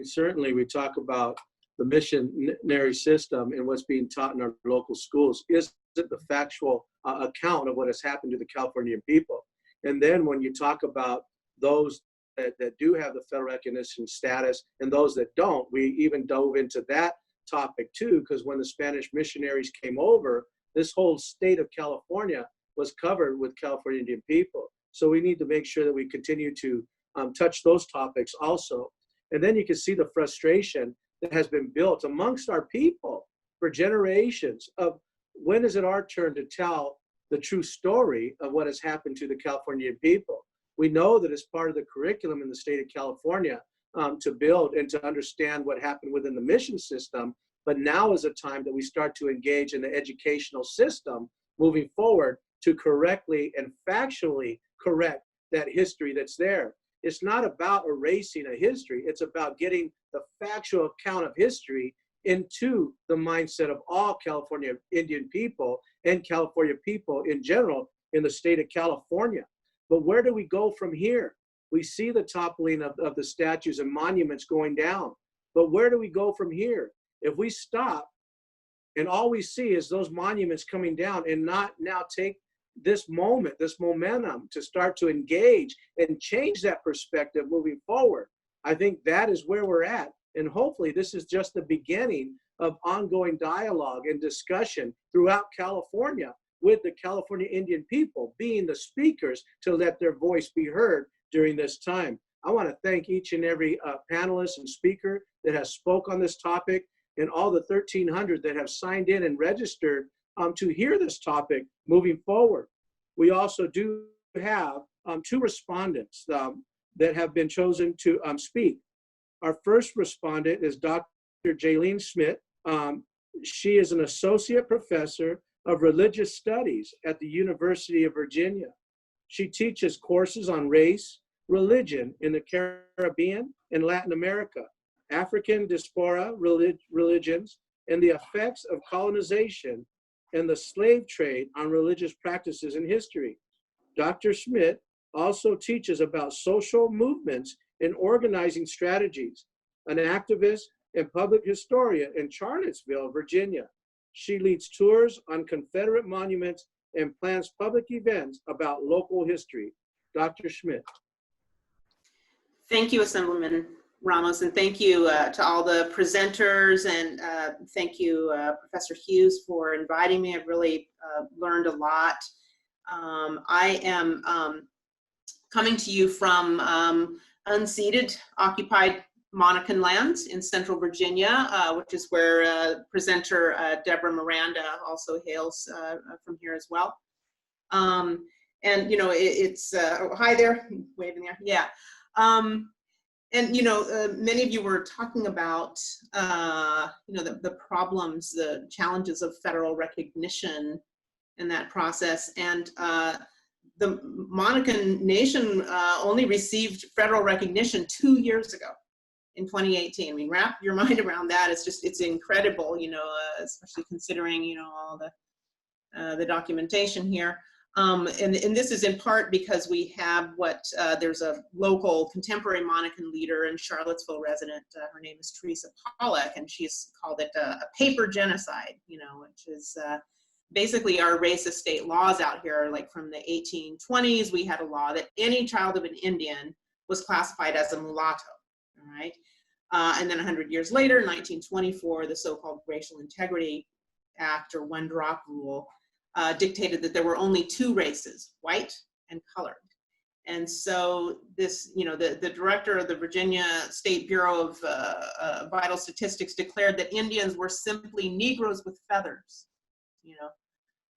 mean, certainly we talk about the missionary system and what's being taught in our local schools isn't the factual account of what has happened to the Californian people. And then when you talk about those that do have the federal recognition status and those that don't, we even dove into that topic too, because when the Spanish missionaries came over, this whole state of California was covered with California Indian people. So we need to make sure that we continue to touch those topics also. And then you can see the frustration that has been built amongst our people for generations of when is it our turn to tell the true story of what has happened to the Californian people. We know that it's part of the curriculum in the state of California to build and to understand what happened within the mission system, but now is a time that we start to engage in the educational system moving forward to correctly and factually correct that history that's there. It's not about erasing a history, it's about getting the factual account of history into the mindset of all California Indian people and California people in general in the state of California. But where do we go from here? We see the toppling of the statues and monuments going down, but where do we go from here? If we stop and all we see is those monuments coming down and not now take this moment, this momentum to start to engage and change that perspective moving forward, I think that is where we're at. And hopefully this is just the beginning of ongoing dialogue and discussion throughout California with the California Indian people being the speakers to let their voice be heard during this time. I want to thank each and every panelist and speaker that has spoke on this topic and all the 1,300 that have signed in and registered to hear this topic moving forward. We also do have 2 respondents that have been chosen to speak. Our first respondent is Dr. Jalane Schmidt. She is an associate professor of religious studies at the University of Virginia. She teaches courses on race, religion in the Caribbean and Latin America, African diaspora religions, and the effects of colonization and the slave trade on religious practices and history. Dr. Schmidt also teaches about social movements and organizing strategies, an activist and public historian in Charlottesville, Virginia. She leads tours on Confederate monuments and plans public events about local history. Dr. Schmidt. Thank you, Assemblyman Ramos, and thank you to all the presenters, and thank you, Professor Hughes, for inviting me. I've really learned a lot. I am coming to you from unceded, occupied Monacan lands in central Virginia, which is where presenter Deborah Miranda also hails from here as well. And you know, it's oh, hi there, waving there, yeah. And you know, many of you were talking about you know, the problems, the challenges of federal recognition in that process, and the Monacan Nation only received federal recognition 2 years ago, in 2018. I mean, wrap your mind around that. It's just, it's incredible, you know, especially considering, you know, all the documentation here. And this is in part because we have there's a local contemporary Monacan leader and Charlottesville resident. Her name is Teresa Pollock, and she's called it a paper genocide, you know, which is basically our racist state laws out here. Like from the 1820s, we had a law that any child of an Indian was classified as a mulatto, all right? And then 100 years later, 1924, the so-called Racial Integrity Act, or One Drop Rule, dictated that there were only 2 races, white and colored. And so this, you know, the director of the Virginia State Bureau of Vital Statistics declared that Indians were simply Negroes with feathers, you know.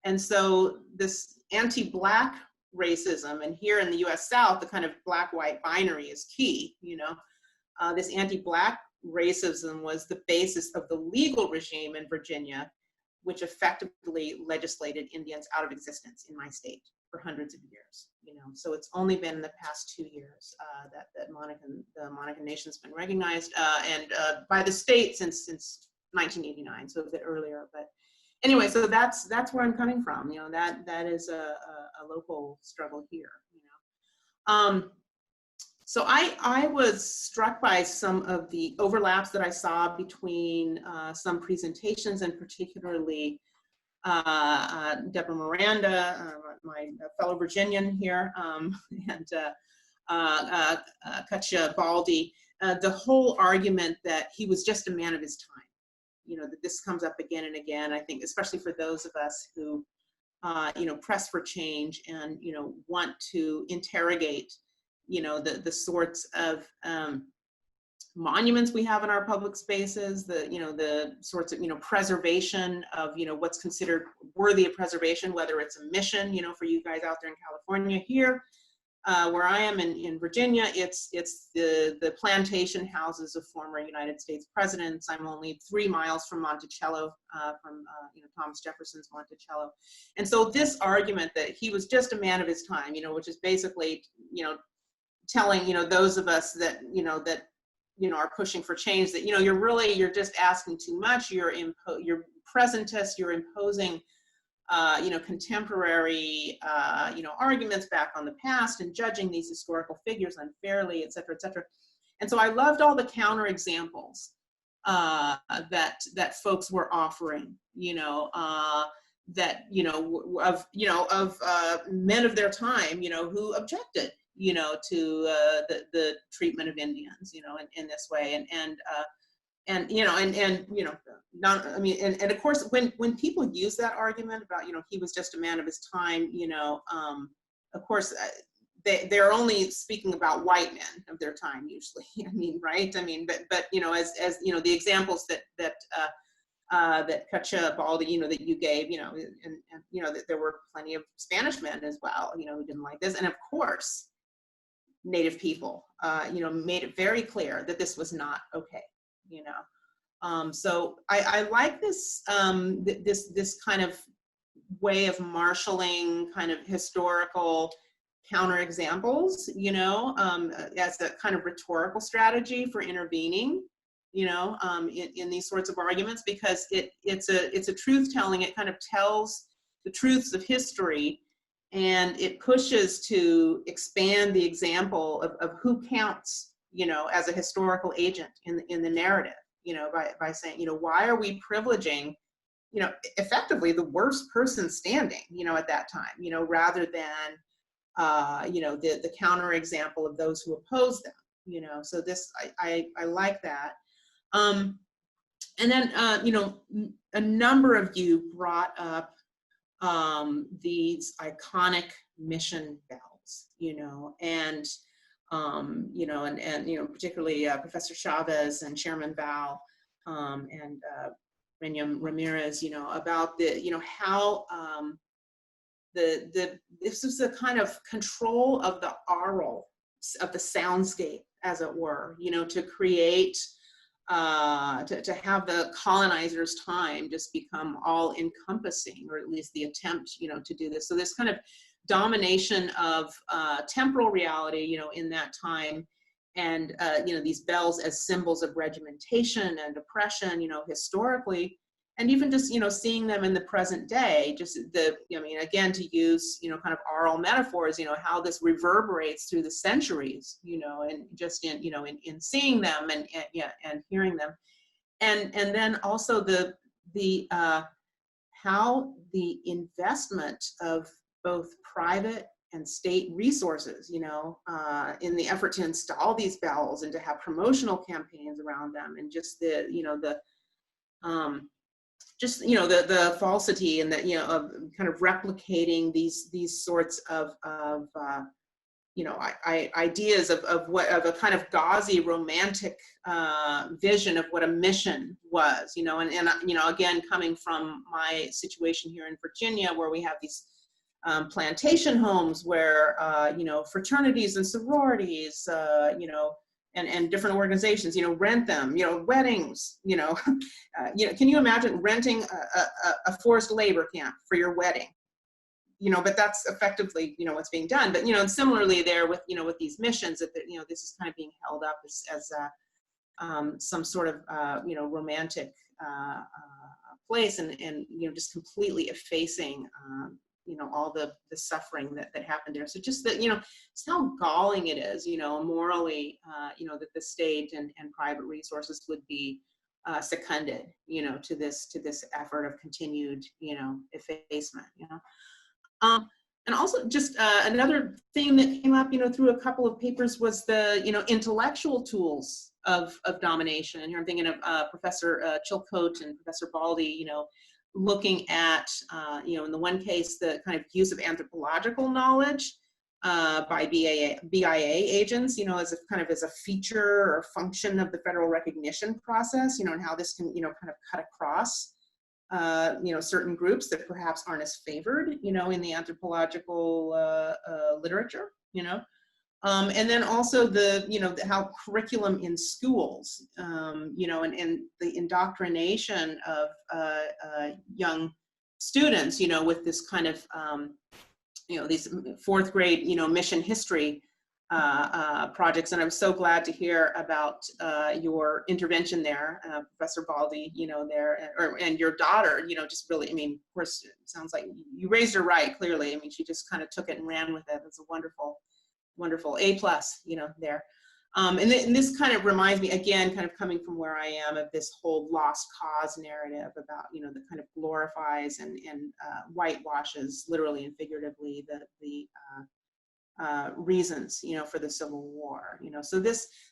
And so this anti-Black racism, and here in the US South, the kind of Black-white binary is key, you know. This anti-Black racism was the basis of the legal regime in Virginia, which effectively legislated Indians out of existence in my state for hundreds of years. You know, so it's only been in the past 2 years that the Monacan Nation's been recognized, and by the state since 1989, so a bit earlier. But anyway, so that's where I'm coming from. You know, that is a local struggle here. You know, So I was struck by some of the overlaps that I saw between some presentations, and particularly Deborah Miranda, my fellow Virginian here, and Katja Baldi, the whole argument that he was just a man of his time. You know, that this comes up again and again, I think, especially for those of us who, you know, press for change and, you know, want to interrogate, you know, the sorts of monuments we have in our public spaces, the sorts of, you know, preservation of, you know, what's considered worthy of preservation, whether it's a mission, you know, for you guys out there in California. Here, where I am in Virginia, it's the plantation houses of former United States presidents. I'm only 3 miles from Monticello, you know, Thomas Jefferson's Monticello. And so this argument that he was just a man of his time, you know, which is basically, you know, telling, you know, those of us that, you know, are pushing for change, that, you know, you're just asking too much. You're presentist, you're imposing you know, contemporary, you know, arguments back on the past and judging these historical figures unfairly, et cetera, et cetera. And so I loved all the counter examples that folks were offering, you know, that, you know, of men of their time, you know, who objected, you know, to the treatment of Indians, you know, in this way, and you know, and you know, not, I mean, and of course, when people use that argument about, you know, he was just a man of his time, you know, of course, they're only speaking about white men of their time usually. I mean, right? I mean, but you know, as you know, the examples that Katja Baldi, you know, that you gave, you know, and you know, that there were plenty of Spanish men as well, you know, who didn't like this, and of course, Native people, you know, made it very clear that this was not okay. You know, so I like this this kind of way of marshaling kind of historical counterexamples, you know, as a kind of rhetorical strategy for intervening, you know, in these sorts of arguments, because it's a truth telling. It kind of tells the truths of history, and it pushes to expand the example of who counts, you know, as a historical agent in the narrative, you know, by saying, you know, why are we privileging, you know, effectively the worst person standing, you know, at that time, you know, rather than, you know, the counterexample of those who oppose them, you know. So this, I like that. And then, you know, a number of you brought up these iconic mission bells, you know, and you know, and you know, particularly Professor Chavez and Chairman Val and Renya Ramirez, you know, about the, you know, how this is a kind of control of the aural, of the soundscape, as it were, you know, to create, to have the colonizers' time just become all encompassing, or at least the attempt, you know, to do this. So this kind of domination of temporal reality, you know, in that time, and you know, these bells as symbols of regimentation and oppression, you know, historically, and even just, you know, seeing them in the present day, just the, I mean, again, to use, you know, kind of oral metaphors, you know, how this reverberates through the centuries, you know, and just in, you know, in seeing them and yeah, and hearing them, and then also the how the investment of both private and state resources, you know, in the effort to install these bells and to have promotional campaigns around them, and just the, you know, the just, you know, the falsity and the, you know, of kind of replicating these sorts of you know, ideas of what, of a kind of gauzy romantic vision of what a mission was, you know, and you know, again, coming from my situation here in Virginia, where we have these plantation homes where, you know, fraternities and sororities, you know, and different organizations, you know, rent them, you know, weddings, you know, you know, can you imagine renting a forced labor camp for your wedding? You know, but that's effectively, you know, what's being done. But, you know, and similarly there with, you know, with these missions, that, you know, this is kind of being held up as some sort of, you know, romantic place, and, you know, just completely effacing all the suffering that happened there. So just that, it's how galling it is, morally, that the state and private resources would be seconded, to this effort of continued, effacement, and also just another theme that came up, through a couple of papers was the, intellectual tools of domination. And here I'm thinking of Professor Chilcote and Professor Baldy, looking at, in the one case, the kind of use of anthropological knowledge by BIA agents, as a feature or function of the federal recognition process, and how this can, kind of cut across certain groups that perhaps aren't as favored, in the anthropological literature, and then also how curriculum in schools, and the indoctrination of young students, with this kind of, these fourth grade, mission history projects. And I'm so glad to hear about your intervention there, Professor Baldy, and your daughter, just really, of course, it sounds like you raised her right, clearly. She just kind of took it and ran with it. It's a wonderful A+, there. And this kind of reminds me, again, kind of coming from where I am, of this whole lost cause narrative about, that kind of glorifies and whitewashes, literally and figuratively, the reasons, for the Civil War,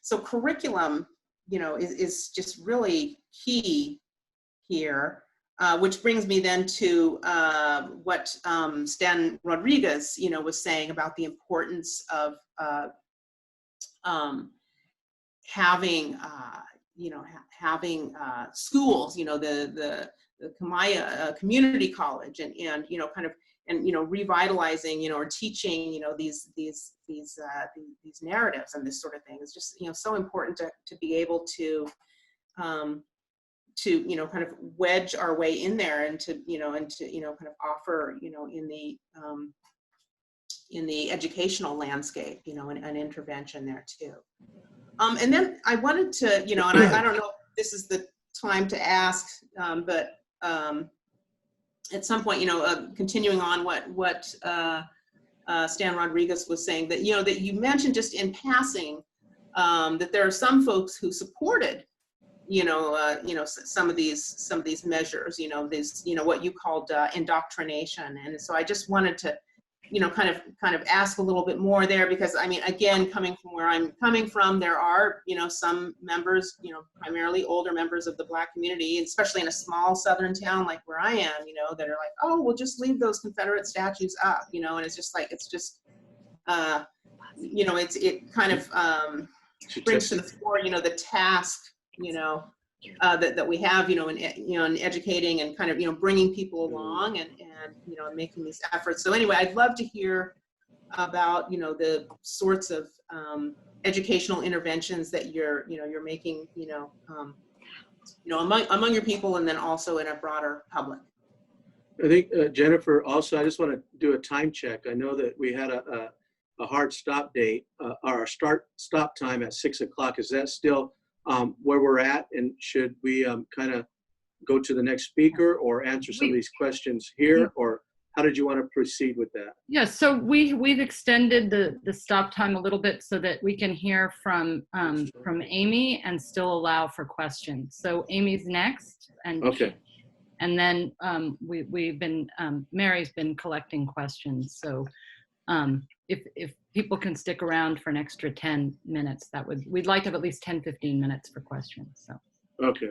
so curriculum, is just really key here, which brings me then to what Stan Rodriguez, was saying about the importance of having, having schools, the Kamaya Community College, and kind of, and revitalizing, or teaching, these narratives and this sort of thing is just, so important to be able to kind of wedge our way in there, and to kind of offer, in the educational landscape, an intervention there too. And then I wanted to, and I don't know if this is the time to ask, but at some point, continuing on what Stan Rodriguez was saying, that, that you mentioned just in passing, that there are some folks who supported, some of these measures, this, what you called indoctrination. And so I just wanted to, kind of ask a little bit more there, because again, coming from where I'm coming from, there are, some members, primarily older members of the Black community, especially in a small southern town like where I am, that are like, oh, we'll just leave those Confederate statues up, and it's just like, it's just, it kind of brings to the fore, the task, that we have, in educating and kind of, bringing people along and making these efforts. So anyway, I'd love to hear about, the sorts of educational interventions that you're making, among your people, and then also in a broader public. I think, Jennifer, also, I just want to do a time check. I know that we had a hard stop date, our stop time at 6 o'clock. Is that still where we're at? And should we kind of go to the next speaker, or answer some of these questions here, or how did you want to proceed with that? Yeah, so we've extended the stop time a little bit so that we can hear from Amy and still allow for questions. So Amy's next, and okay, and then we've been Mary's been collecting questions. So if people can stick around for an extra 10 minutes, we'd like to have at least 10-15 minutes for questions. So okay.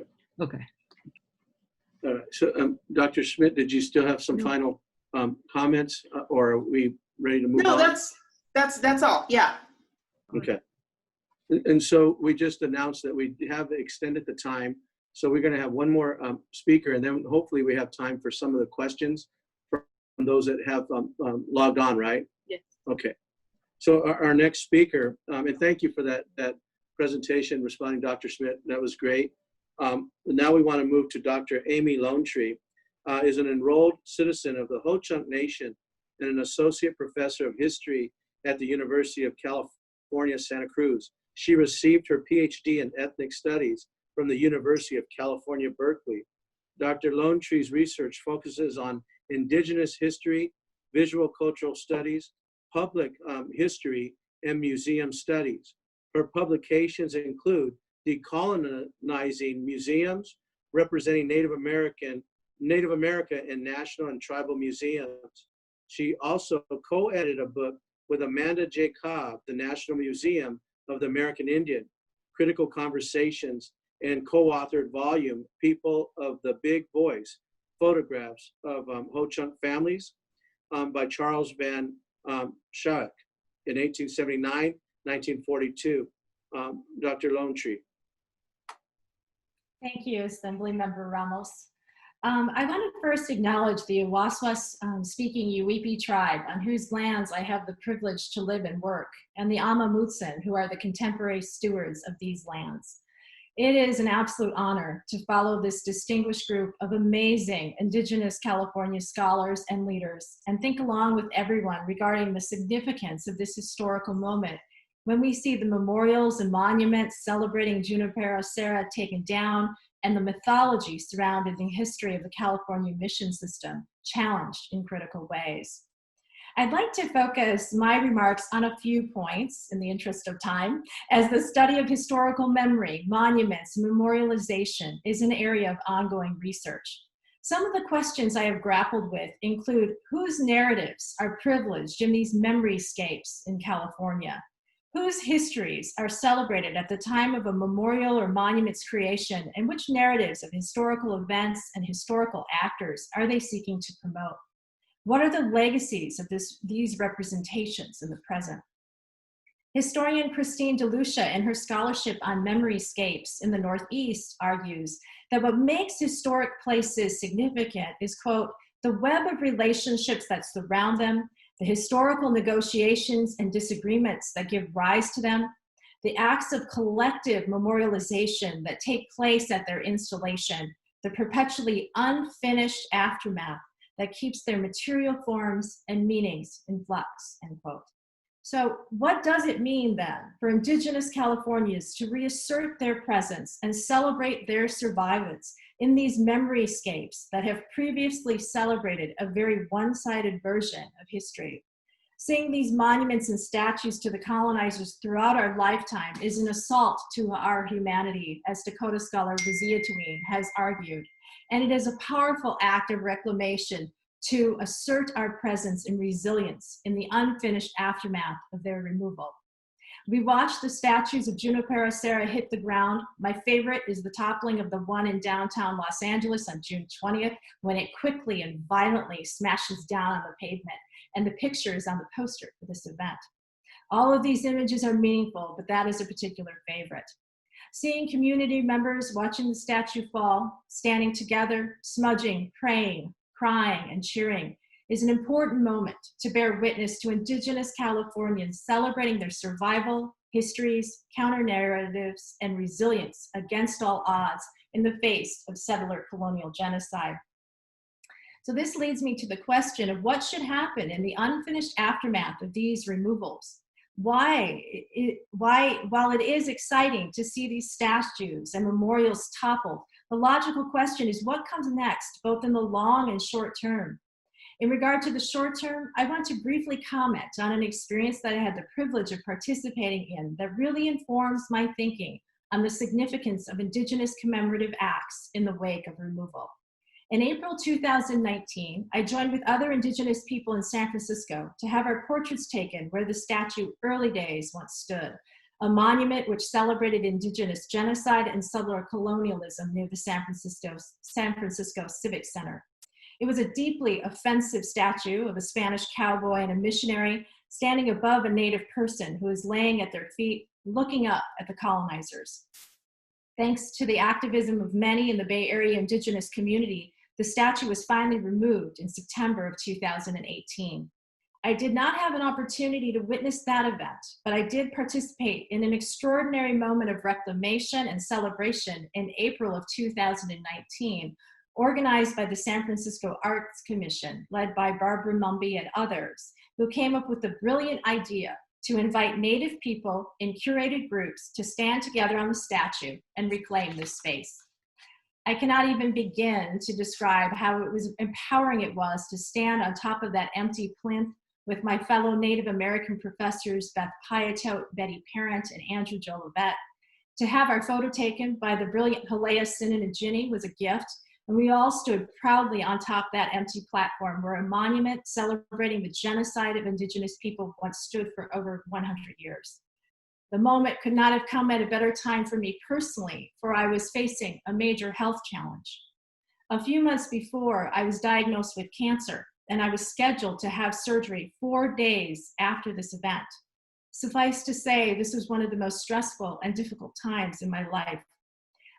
So Dr. Schmidt, did you still have some final comments, or are we ready to move on? No, that's all. Yeah. Okay. And so we just announced that we have extended the time. So we're going to have one more speaker, and then hopefully we have time for some of the questions from those that have logged on, right? Yes. Okay. So our next speaker, and thank you for that presentation, responding, Dr. Schmidt. That was great. Now we want to move to Dr. Amy Lonetree, is an enrolled citizen of the Ho-Chunk Nation and an associate professor of history at the University of California, Santa Cruz. She received her PhD in ethnic studies from the University of California, Berkeley. Dr. Lonetree's research focuses on indigenous history visual cultural studies, public history, and museum studies. Her publications include Decolonizing Museums, Representing Native America in National and Tribal Museums. She also co-edited a book with Amanda J. Cobb, the National Museum of the American Indian, Critical Conversations, and co-authored volume, People of the Big Voice, Photographs of Ho-Chunk Families by Charles Van Schaik in 1879, 1942. Dr. Lonetree. Thank you, Assembly Member Ramos. I want to first acknowledge the Awaswas speaking Yuwipi tribe, on whose lands I have the privilege to live and work, and the Amamutsen, who are the contemporary stewards of these lands. It is an absolute honor to follow this distinguished group of amazing Indigenous California scholars and leaders, and think along with everyone regarding the significance of this historical moment when we see the memorials and monuments celebrating Junipero Serra taken down, and the mythology surrounding the history of the California mission system challenged in critical ways. I'd like to focus my remarks on a few points in the interest of time, as the study of historical memory, monuments, and memorialization is an area of ongoing research. Some of the questions I have grappled with include whose narratives are privileged in these memoryscapes in California? Whose histories are celebrated at the time of a memorial or monument's creation, and which narratives of historical events and historical actors are they seeking to promote? What are the legacies of these representations in the present? Historian Christine DeLucia, in her scholarship on memoryscapes in the Northeast, argues that what makes historic places significant is, quote, the web of relationships that surround them, the historical negotiations and disagreements that give rise to them, the acts of collective memorialization that take place at their installation, the perpetually unfinished aftermath that keeps their material forms and meanings in flux, end quote. So what does it mean then for Indigenous Californians to reassert their presence and celebrate their survivance in these memoryscapes that have previously celebrated a very one-sided version of history? Seeing these monuments and statues to the colonizers throughout our lifetime is an assault to our humanity, as Dakota scholar Vizia Taween has argued. And it is a powerful act of reclamation to assert our presence and resilience in the unfinished aftermath of their removal. We watched the statues of Junipero Serra hit the ground. My favorite is the toppling of the one in downtown Los Angeles on June 20th, when it quickly and violently smashes down on the pavement, and the picture is on the poster for this event. All of these images are meaningful, but that is a particular favorite. Seeing community members watching the statue fall, standing together, smudging, praying, crying, and cheering is an important moment to bear witness to Indigenous Californians celebrating their survival, histories, counter-narratives, and resilience against all odds in the face of settler colonial genocide. So this leads me to the question of what should happen in the unfinished aftermath of these removals. While it is exciting to see these statues and memorials toppled, the logical question is what comes next, both in the long and short term. In regard to the short term, I want to briefly comment on an experience that I had the privilege of participating in that really informs my thinking on the significance of Indigenous commemorative acts in the wake of removal. In April 2019, I joined with other Indigenous people in San Francisco to have our portraits taken where the statue Early Days once stood, a monument which celebrated Indigenous genocide and settler colonialism near the San Francisco Civic Center. It was a deeply offensive statue of a Spanish cowboy and a missionary standing above a Native person who is laying at their feet, looking up at the colonizers. Thanks to the activism of many in the Bay Area Indigenous community, the statue was finally removed in September of 2018. I did not have an opportunity to witness that event, but I did participate in an extraordinary moment of reclamation and celebration in April of 2019, organized by the San Francisco Arts Commission, led by Barbara Mumby and others, who came up with the brilliant idea to invite Native people in curated groups to stand together on the statue and reclaim this space. I cannot even begin to describe how empowering it was to stand on top of that empty plinth with my fellow Native American professors, Beth Piatote, Betty Parent, and Andrew Jolivet. To have our photo taken by the brilliant Halea Sinanajini was a gift, and we all stood proudly on top of that empty platform where a monument celebrating the genocide of Indigenous people once stood for over 100 years. The moment could not have come at a better time for me personally, for I was facing a major health challenge. A few months before, I was diagnosed with cancer, and I was scheduled to have surgery 4 days after this event. Suffice to say, this was one of the most stressful and difficult times in my life.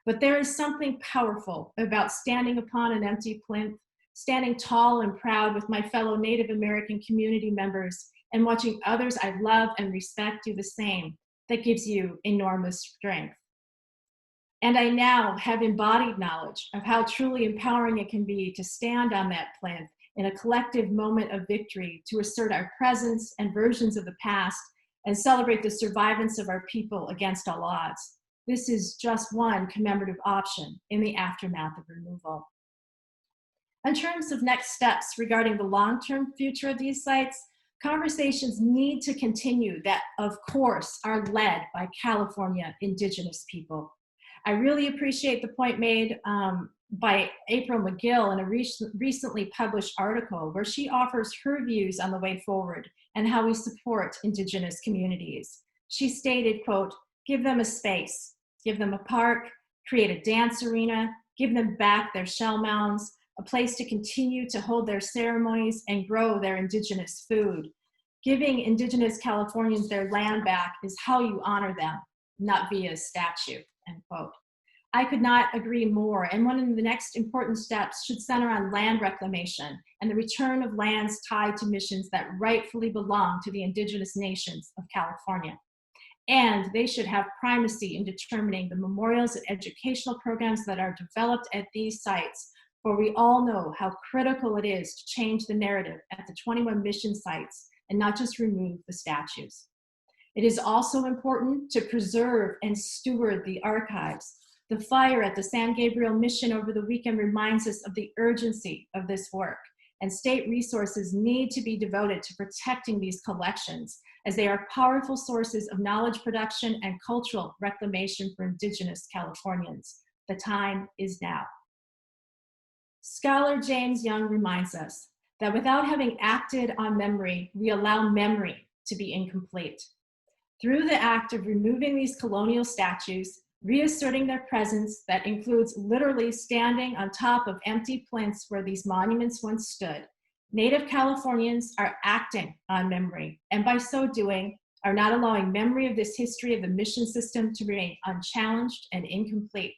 But there is something powerful about standing upon an empty plinth, standing tall and proud with my fellow Native American community members, and watching others I love and respect do the same. That gives you enormous strength. And I now have embodied knowledge of how truly empowering it can be to stand on that plinth in a collective moment of victory to assert our presence and versions of the past and celebrate the survivance of our people against all odds. This is just one commemorative option in the aftermath of removal. In terms of next steps regarding the long-term future of these sites, conversations need to continue that, of course, are led by California Indigenous people. I really appreciate the point made by April McGill in a recently published article where she offers her views on the way forward and how we support Indigenous communities. She stated, quote, "Give them a space, give them a park, create a dance arena, give them back their shell mounds, a place to continue to hold their ceremonies and grow their Indigenous food. Giving Indigenous Californians their land back is how you honor them, not via statue," end quote. I could not agree more, and one of the next important steps should center on land reclamation and the return of lands tied to missions that rightfully belong to the Indigenous nations of California. And they should have primacy in determining the memorials and educational programs that are developed at these sites, for we all know how critical it is to change the narrative at the 21 mission sites and not just remove the statues. It is also important to preserve and steward the archives. The fire at the San Gabriel mission over the weekend reminds us of the urgency of this work, and state resources need to be devoted to protecting these collections as they are powerful sources of knowledge production and cultural reclamation for Indigenous Californians. The time is now. Scholar James Young reminds us that without having acted on memory, we allow memory to be incomplete. Through the act of removing these colonial statues, reasserting their presence that includes literally standing on top of empty plinths where these monuments once stood, Native Californians are acting on memory, and by so doing, are not allowing memory of this history of the mission system to remain unchallenged and incomplete.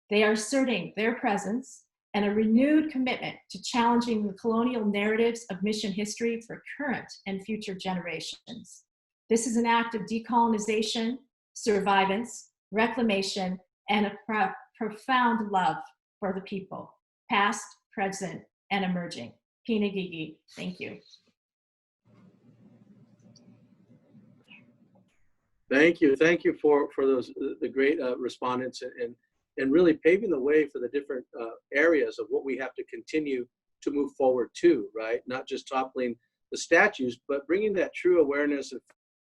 They are asserting their presence and a renewed commitment to challenging the colonial narratives of mission history for current and future generations. This is an act of decolonization, survivance, reclamation, and a profound love for the people, past, present, and emerging. Pinagigi, thank you. Thank you for those the great respondents and really paving the way for the different areas of what we have to continue to move forward to, right? Not just toppling the statues, but bringing that true awareness and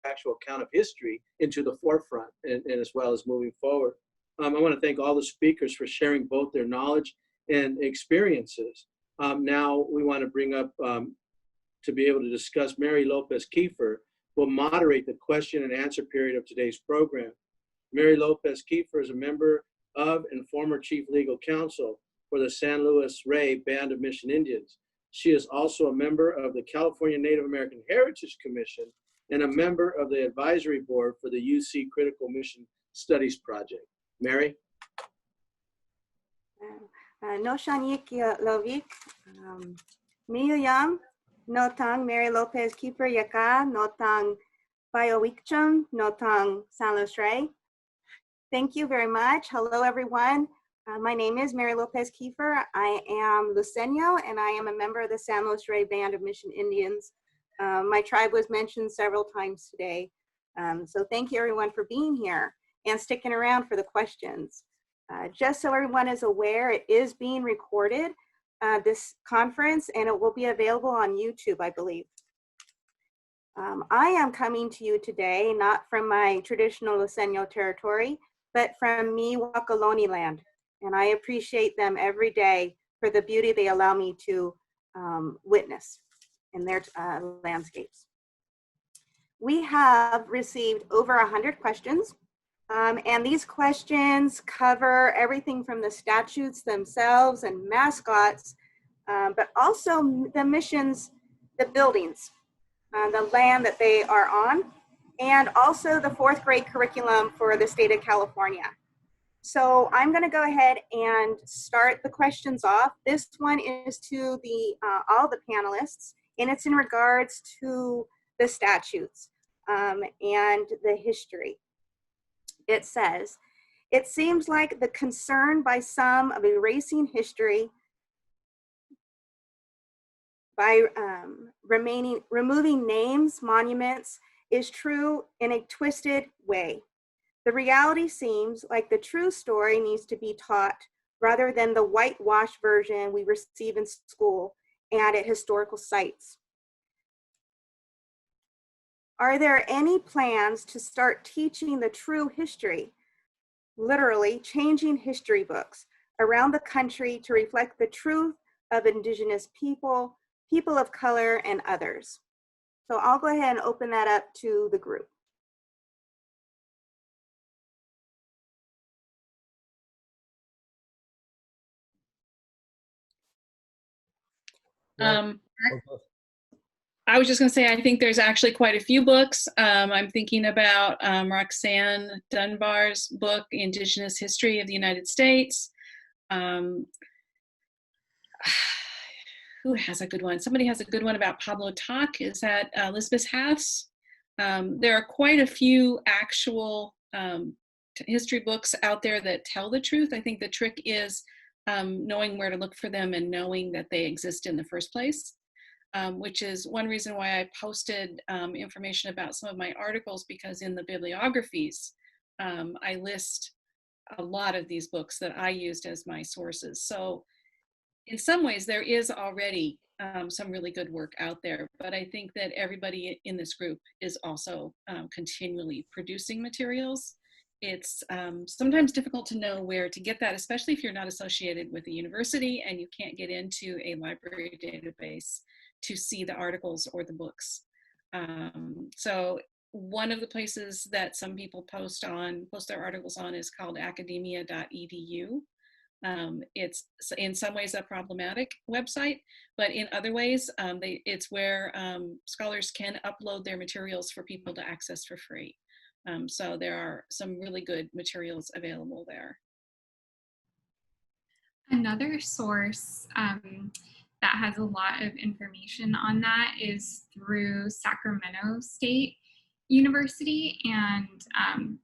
actual account of history into the forefront and as well as moving forward. I want to thank all the speakers for sharing both their knowledge and experiences. Now we want to bring up to be able to discuss Mary Lopez Kiefer will moderate the question and answer period of today's program. Mary Lopez Kiefer is a member of and former Chief Legal Counsel for the San Luis Rey Band of Mission Indians. She is also a member of the California Native American Heritage Commission and a member of the advisory board for the UC Critical Mission Studies Project. Mary? No shanik lovik. Miyuyam, no tang Mary Lopez Kiefer Yaka, no tang Biowichum, no tang San Luis Rey. Thank you very much. Hello, everyone. My name is Mary Lopez Kiefer. I am Luceño, and I am a member of the San Luis Rey Band of Mission Indians. My tribe was mentioned several times today. So thank you everyone for being here and sticking around for the questions. Just so everyone is aware, it is being recorded, this conference, and it will be available on YouTube, I believe. I am coming to you today, not from my traditional Luiseño territory, but from me, Wakaloni land. And I appreciate them every day for the beauty they allow me to witness in their landscapes. We have received over 100 questions, and these questions cover everything from the statutes themselves and mascots, but also the missions, the buildings, the land that they are on, and also the 4th grade curriculum for the state of California. So I'm going to go ahead and start the questions off. This one is to all the panelists, and it's in regards to the statutes and the history. It says, it seems like the concern by some of erasing history by removing names, monuments, is true in a twisted way. The reality seems like the true story needs to be taught rather than the whitewashed version we receive in school and at historical sites. Are there any plans to start teaching the true history, literally changing history books around the country to reflect the truth of Indigenous people, people of color, and others? So I'll go ahead and open that up to the group. I was just going to say, I think there's actually quite a few books. I'm thinking about Roxanne Dunbar's book, Indigenous History of the United States. Who has a good one? Somebody has a good one about Pablo Toc. Is that Elizabeth Haas? There are quite a few actual history books out there that tell the truth. I think the trick is knowing where to look for them and knowing that they exist in the first place. Which is one reason why I posted information about some of my articles, because in the bibliographies, I list a lot of these books that I used as my sources. So in some ways, there is already some really good work out there, but I think that everybody in this group is also continually producing materials. It's sometimes difficult to know where to get that, especially if you're not associated with a university and you can't get into a library database to see the articles or the books. So one of the places that some people post their articles on is called academia.edu. It's in some ways a problematic website, but in other ways, it's where scholars can upload their materials for people to access for free. So there are some really good materials available there. Another source that has a lot of information on that is through Sacramento State University, and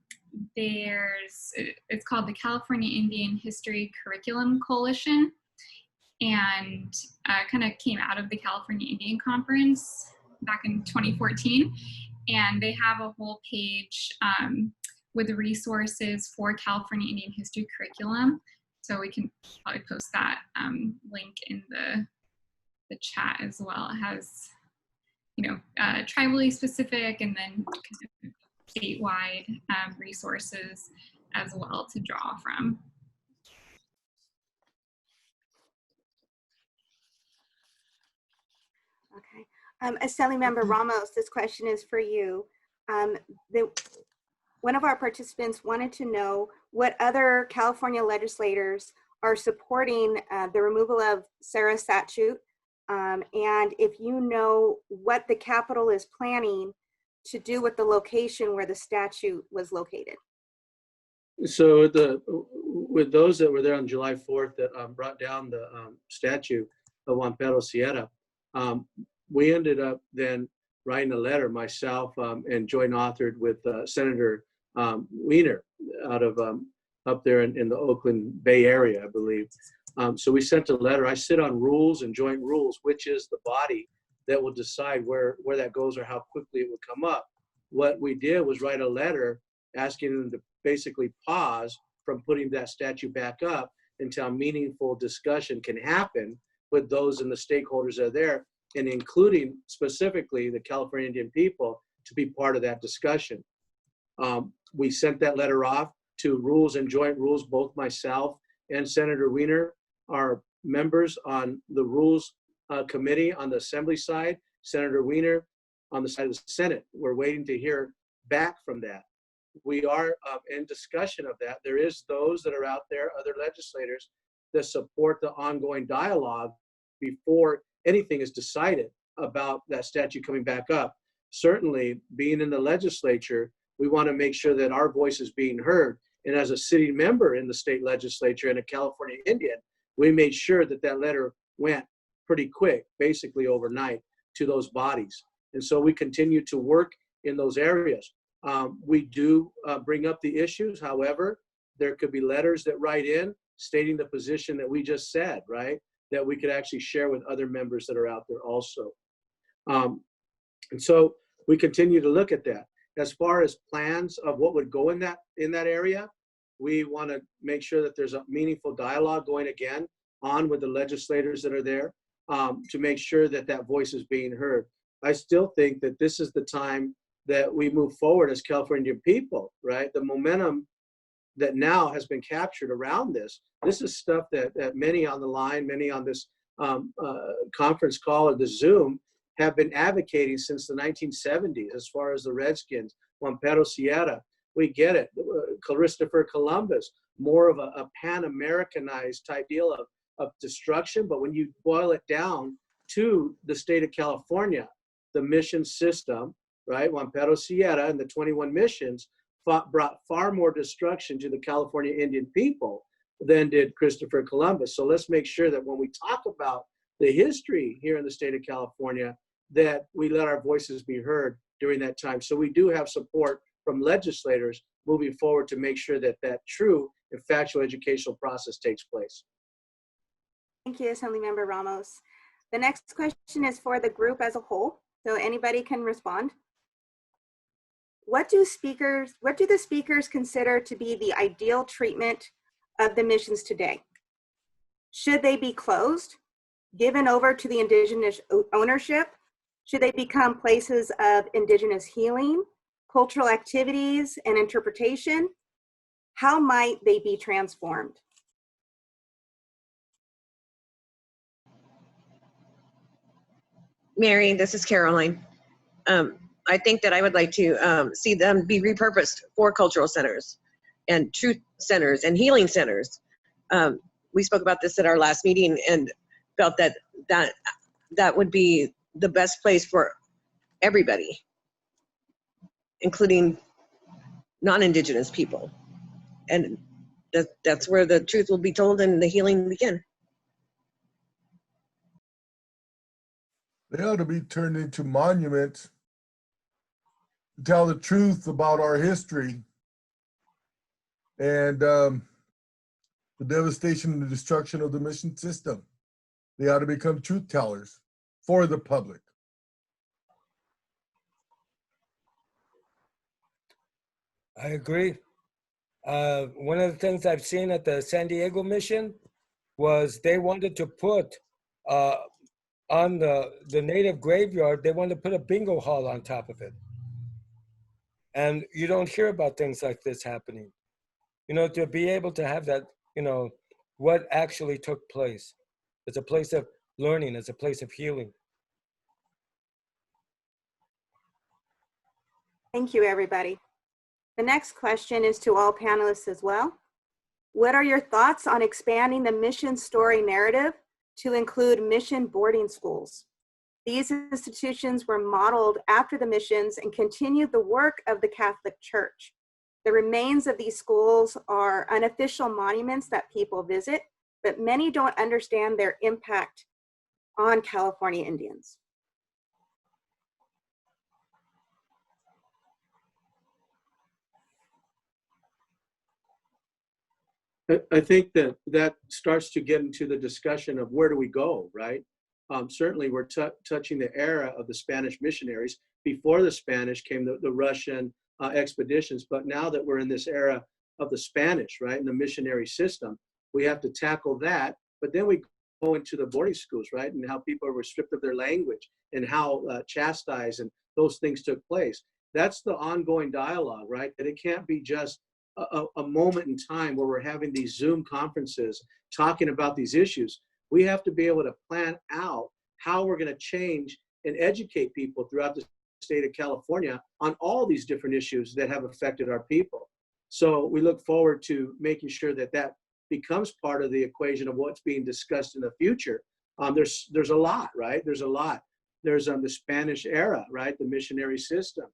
it's called the California Indian History Curriculum Coalition, and kind of came out of the California Indian Conference back in 2014, and they have a whole page with resources for California Indian History curriculum. So we can probably post that link in the chat as well. It has, tribally specific and then kind of statewide resources as well to draw from. Okay. Assembly Member Ramos, this question is for you. One of our participants wanted to know what other California legislators are supporting the removal of Sarah statute, and if you know what the Capitol is planning to do with the location where the statue was located. So with those that were there on July 4th that brought down the statue of Juan Pedro Sierra, we ended up then writing a letter, myself and joint authored with Senator Wiener out of up there in the Oakland Bay Area, I believe. So we sent a letter. I sit on rules and joint rules, which is the body that will decide where that goes or how quickly it would come up. What we did was write a letter asking them to basically pause from putting that statue back up until meaningful discussion can happen with those and the stakeholders that are there, and including specifically the California Indian people to be part of that discussion. We sent that letter off to Rules and Joint Rules. Both myself and Senator Wiener are members on the Rules Committee on the Assembly side, Senator Wiener on the side of the Senate. We're waiting to hear back from that. We are in discussion of that. There is those that are out there, other legislators, that support the ongoing dialogue before anything is decided about that statute coming back up. Certainly, being in the legislature, we want to make sure that our voice is being heard. And as a sitting member in the state legislature and a California Indian, we made sure that that letter went pretty quick, basically overnight, to those bodies. And so we continue to work in those areas. We do bring up the issues. However, there could be letters that write in stating the position that we just said, right? That we could actually share with other members that are out there also. And so we continue to look at that. As far as plans of what would go in that area, we want to make sure that there's a meaningful dialogue going again on with the legislators that are there to make sure that that voice is being heard. I still think that this is the time that we move forward as California people, right? The momentum that now has been captured around this. This is stuff that many on the line, many on this conference call or the Zoom have been advocating since the 1970s, as far as the Redskins, Juan Pedro Sierra. We get it. Christopher Columbus, more of a Pan-Americanized type deal of destruction. But when you boil it down to the state of California, the mission system, right? Juan Pedro Sierra and the 21 missions brought far more destruction to the California Indian people than did Christopher Columbus. So let's make sure that when we talk about the history here in the state of California, that we let our voices be heard during that time. So we do have support from legislators moving forward to make sure that that true and factual educational process takes place. Thank you, Assemblymember Ramos. The next question is for the group as a whole, so anybody can respond. What do the speakers consider to be the ideal treatment of the missions today? Should they be closed, given over to the indigenous ownership? Should they become places of indigenous healing, cultural activities, and interpretation? How might they be transformed? Mary, this is Caroline. I think that I would like to see them be repurposed for cultural centers and truth centers and healing centers. We spoke about this at our last meeting and felt that would be the best place for everybody, including non-Indigenous people. And that's where the truth will be told and the healing begin. They ought to be turned into monuments to tell the truth about our history and the devastation and the destruction of the mission system. They ought to become truth tellers for the public. I agree. One of the things I've seen at the San Diego mission was they wanted to put on the native graveyard, they wanted to put a bingo hall on top of it. And you don't hear about things like this happening. You know, to be able to have that, you know, what actually took place. It's a place of learning, it's a place of healing. Thank you, everybody. The next question is to all panelists as well. What are your thoughts on expanding the mission story narrative to include mission boarding schools? These institutions were modeled after the missions and continued the work of the Catholic Church. The remains of these schools are unofficial monuments that people visit, but many don't understand their impact on California Indians. I think that starts to get into the discussion of where do we go, right? Certainly we're touching the era of the Spanish missionaries. Before the Spanish came the Russian expeditions, but now that we're in this era of the Spanish, right, and the missionary system. We have to tackle that, but then we go into the boarding schools, right, and how people were stripped of their language and how chastised and those things took place. That's the ongoing dialogue, right? That it can't be just a moment in time where we're having these Zoom conferences talking about these issues. We have to be able to plan out how we're going to change and educate people throughout the state of California on all these different issues that have affected our people. So we look forward to making sure that that becomes part of the equation of what's being discussed in the future. There's a lot, right? There's a lot. There's the Spanish era, right? The missionary system.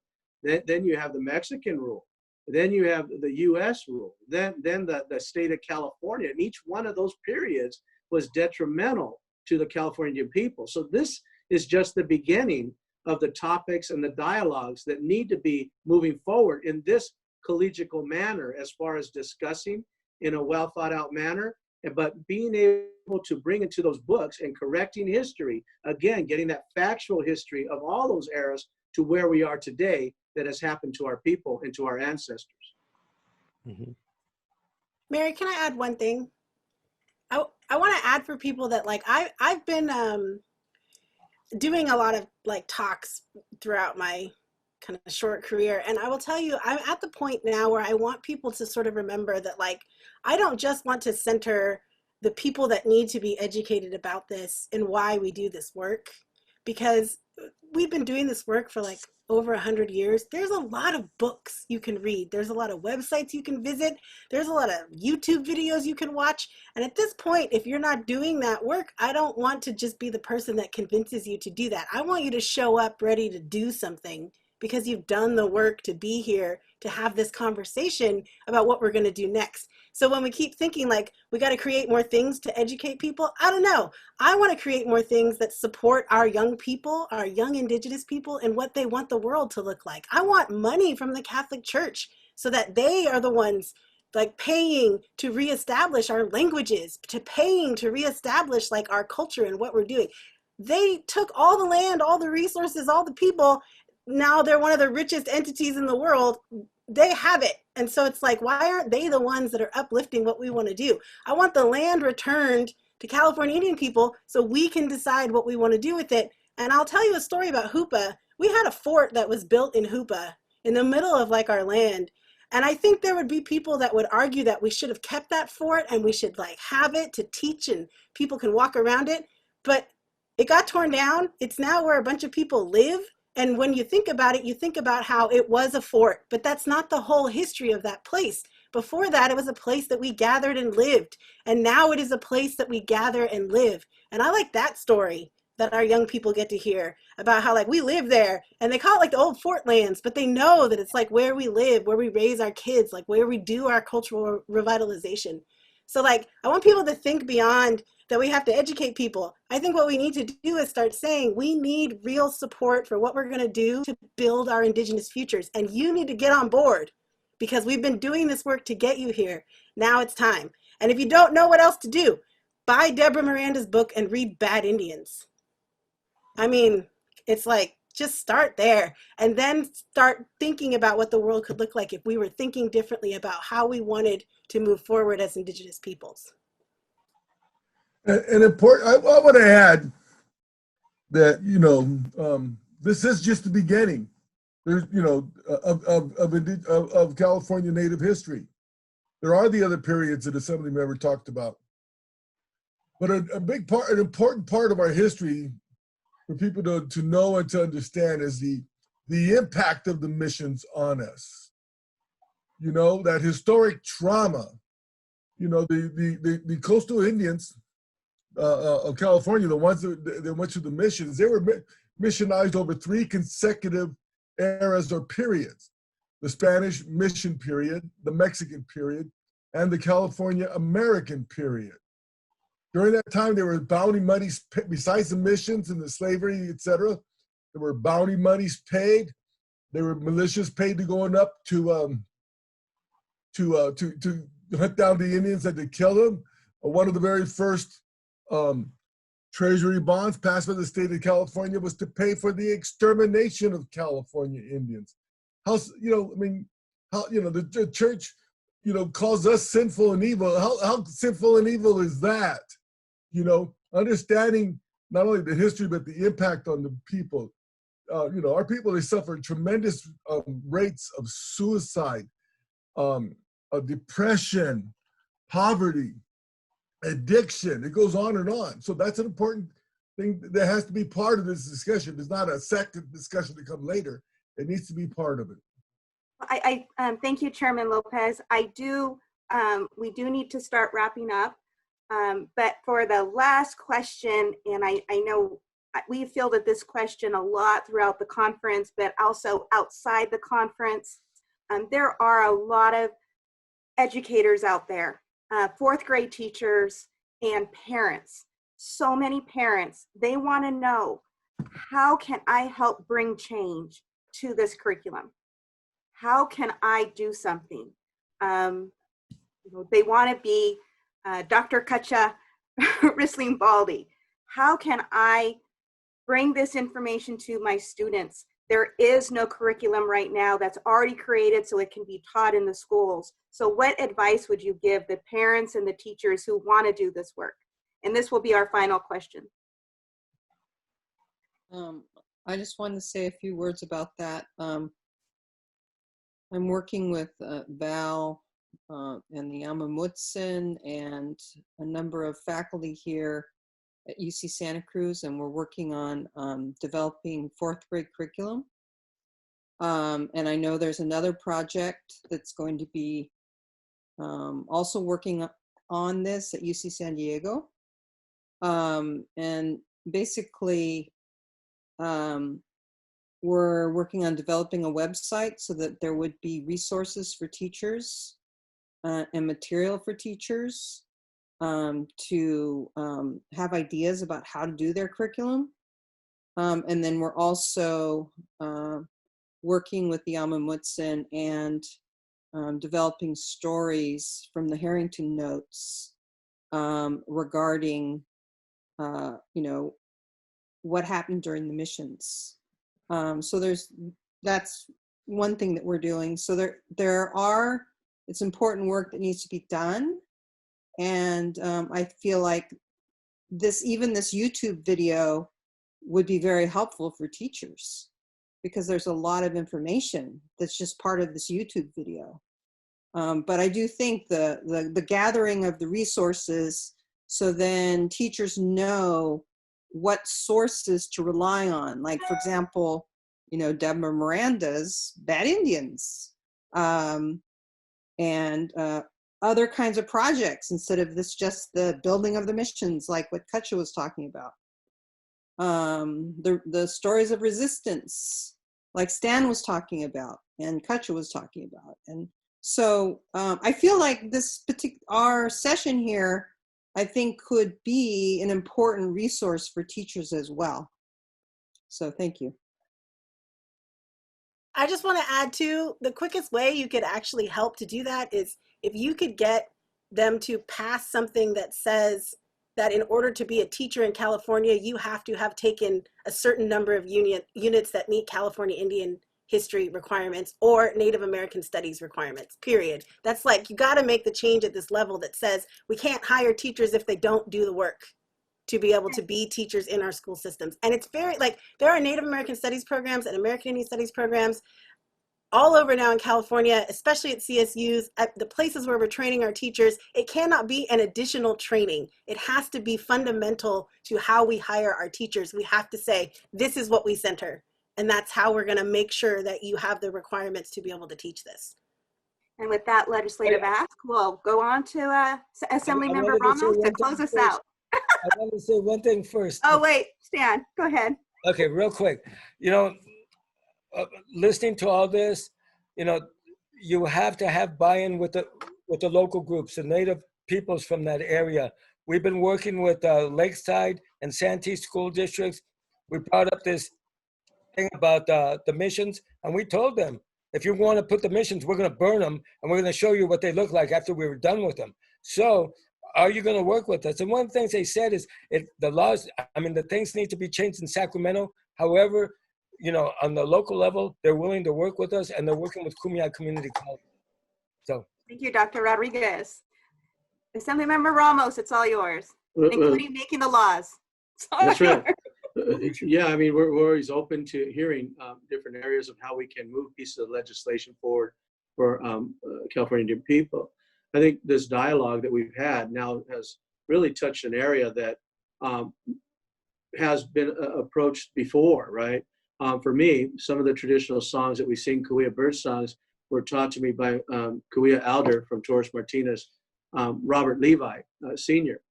Then you have the Mexican rule. Then you have the U.S. rule. Then the state of California. And each one of those periods was detrimental to the Californian people. So this is just the beginning of the topics and the dialogues that need to be moving forward in this collegial manner as far as discussing in a well thought out manner, but being able to bring into those books and correcting history, again, getting that factual history of all those eras to where we are today that has happened to our people and to our ancestors. Mm-hmm. Mary, can I add one thing? I want to add for people that like I've been doing a lot of like talks throughout my kind of short career, and I will tell you I'm at the point now where I want people to sort of remember that like I don't just want to center the people that need to be educated about this and why we do this work, because we've been doing this work for like over 100 years. There's a lot of books you can read. There's a lot of websites you can visit. There's a lot of YouTube videos you can watch. And at this point, if you're not doing that work, I don't want to just be the person that convinces you to do that. I want you to show up ready to do something because you've done the work to be here to have this conversation about what we're going to do next. So when we keep thinking like we got to create more things to educate people, I don't know. I want to create more things that support our young people, our young Indigenous people, and what they want the world to look like. I want money from the Catholic Church so that they are the ones like paying to reestablish our languages, to paying to reestablish like our culture and what we're doing. They took all the land, all the resources, all the people. Now they're one of the richest entities in the world. They have it. And so it's like, why aren't they the ones that are uplifting what we want to do? I want the land returned to California Indian people so we can decide what we want to do with it. And I'll tell you a story about Hoopa. We had a fort that was built in Hoopa in the middle of like our land. And I think there would be people that would argue that we should have kept that fort and we should like have it to teach and people can walk around it. But it got torn down. It's now where a bunch of people live. And when you think about it, you think about how it was a fort, but that's not the whole history of that place. Before that, it was a place that we gathered and lived. And now it is a place that we gather and live. And I like that story that our young people get to hear about how like we live there, and they call it like the old fort lands, but they know that it's like where we live, where we raise our kids, like where we do our cultural revitalization. So like, I want people to think beyond that we have to educate people. I think what we need to do is start saying we need real support for what we're going to do to build our Indigenous futures. And you need to get on board because we've been doing this work to get you here. Now it's time. And if you don't know what else to do, buy Deborah Miranda's book and read Bad Indians. I mean, it's like, just start there and then start thinking about what the world could look like if we were thinking differently about how we wanted to move forward as Indigenous peoples. And important, I want to add that, you know, this is just the beginning. There's, you know, of California Native history. There are the other periods that Assemblymember talked about. But a big part, an important part of our history for people to know and to understand is the impact of the missions on us. You know, that historic trauma. You know, the coastal Indians of California, the ones that went to the missions, they were missionized over 3 consecutive eras or periods. The Spanish mission period, the Mexican period, and the California American period. During that time, there were bounty monies, besides the missions and the slavery, etc. There were bounty monies paid. There were militias paid to going up to hunt down the Indians and to kill them. One of the very first treasury bonds passed by the state of California was to pay for the extermination of California Indians. How, you know, I mean, how, you know, the church calls us sinful and evil. How sinful and evil is that? Understanding not only the history, but the impact on the people. Our people, they suffer tremendous rates of suicide, of depression, poverty, addiction. It goes on and on. So that's an important thing that has to be part of this discussion. It's not a second discussion to come later. It needs to be part of it. I thank you, Chairman Lopez. We do need to start wrapping up. But for the last question, and I know we fielded this question a lot throughout the conference, but also outside the conference. There are a lot of educators out there, fourth grade teachers and parents. So many parents, they want to know, how can I help bring change to this curriculum? How can I do something? They want to be Dr. Katja Risling-Baldi. How can I bring this information to my students? There is no curriculum right now that's already created so it can be taught in the schools. So what advice would you give the parents and the teachers who want to do this work? And this will be our final question. I just wanted to say a few words about that. I'm working with Val and the Amamutsin and a number of faculty here at UC Santa Cruz, and we're working on developing fourth grade curriculum. And I know there's another project that's going to be also working on this at UC San Diego. And basically, we're working on developing a website so that there would be resources for teachers and material for teachers to have ideas about how to do their curriculum. And then we're also working with the Amamutsin and developing stories from the Harrington Notes regarding, what happened during the missions. So that's one thing that we're doing. So it's important work that needs to be done. And I feel like even this YouTube video would be very helpful for teachers because there's a lot of information that's just part of this YouTube video. But I do think the gathering of the resources so then teachers know what sources to rely on. Like, for example, Deborah Miranda's Bad Indians, and other kinds of projects instead of just the building of the missions, like what Katja was talking about. The stories of resistance, like Stan was talking about and Katja was talking about. And so I feel like our session here, I think, could be an important resource for teachers as well. So thank you. I just want to add to the quickest way you could actually help to do that is if you could get them to pass something that says that in order to be a teacher in California, you have to have taken a certain number of units that meet California Indian history requirements or Native American studies requirements, period. That's like, you got to make the change at this level that says we can't hire teachers if they don't do the work to be able to be teachers in our school systems. And it's very, there are Native American studies programs and American Indian studies programs all over now in California, especially at CSUs, at the places where we're training our teachers. It cannot be an additional training. It has to be fundamental to how we hire our teachers. We have to say, this is what we center. And that's how we're going to make sure that you have the requirements to be able to teach this. And with that legislative ask, we'll go on to Assemblymember Ramos to close us out. I want to say one thing first. Oh, wait, Stan, go ahead. Okay, real quick. Listening to all this, you have to have buy-in with the local groups, the Native peoples from that area. We've been working with Lakeside and Santee school districts. We brought up this thing about the missions, and we told them, if you want to put the missions, we're going to burn them, and we're going to show you what they look like after we were done with them. So are you going to work with us? And one of the things they said is the things need to be changed in Sacramento. However, on the local level, they're willing to work with us, and they're working with Kumeyaay Community College. So Thank you, Dr. Rodriguez. Assemblymember Ramos, it's all yours, including making the laws. It's all That's right. yours. Yeah, I mean, we're always open to hearing different areas of how we can move pieces of legislation forward for California Indian people. I think this dialogue that we've had now has really touched an area that has been approached before, right? For me, some of the traditional songs that we sing, Cahuilla bird songs, were taught to me by Cahuilla elder from Torres Martinez, Robert Levi, Sr.,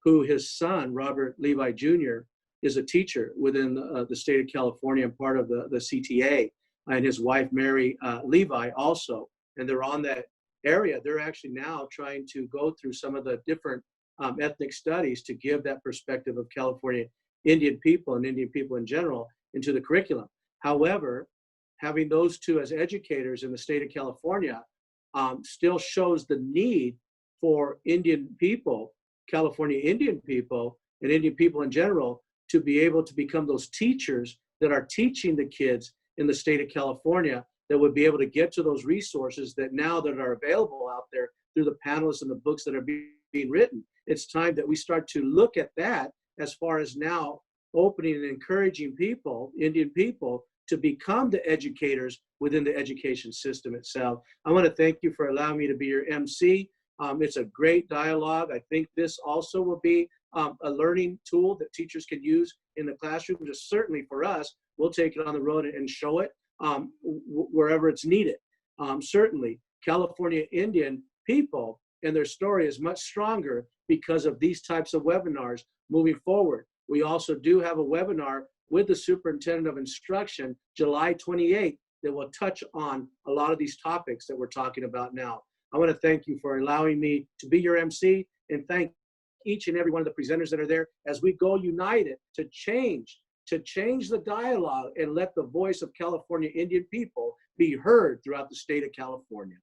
who his son, Robert Levi Jr., is a teacher within the state of California and part of the CTA, and his wife, Mary Levi, also. And they're on that area. They're actually now trying to go through some of the different ethnic studies to give that perspective of California Indian people and Indian people in general into the curriculum. However, having those two as educators in the state of California still shows the need for Indian people, California Indian people, and Indian people in general to be able to become those teachers that are teaching the kids in the state of California, that would be able to get to those resources that now that are available out there through the panelists and the books that are being written. It's time that we start to look at that as far as now opening and encouraging people, Indian people, to become the educators within the education system itself. I want to thank you for allowing me to be your MC. It's a great dialogue. I think this also will be a learning tool that teachers can use in the classroom. Just certainly for us, we'll take it on the road and show it wherever it's needed. Certainly, California Indian people and their story is much stronger because of these types of webinars moving forward. We also do have a webinar with the Superintendent of Instruction, July 28th, that will touch on a lot of these topics that we're talking about now. I want to thank you for allowing me to be your MC, and thank each and every one of the presenters that are there as we go united to change the dialogue and let the voice of California Indian people be heard throughout the state of California.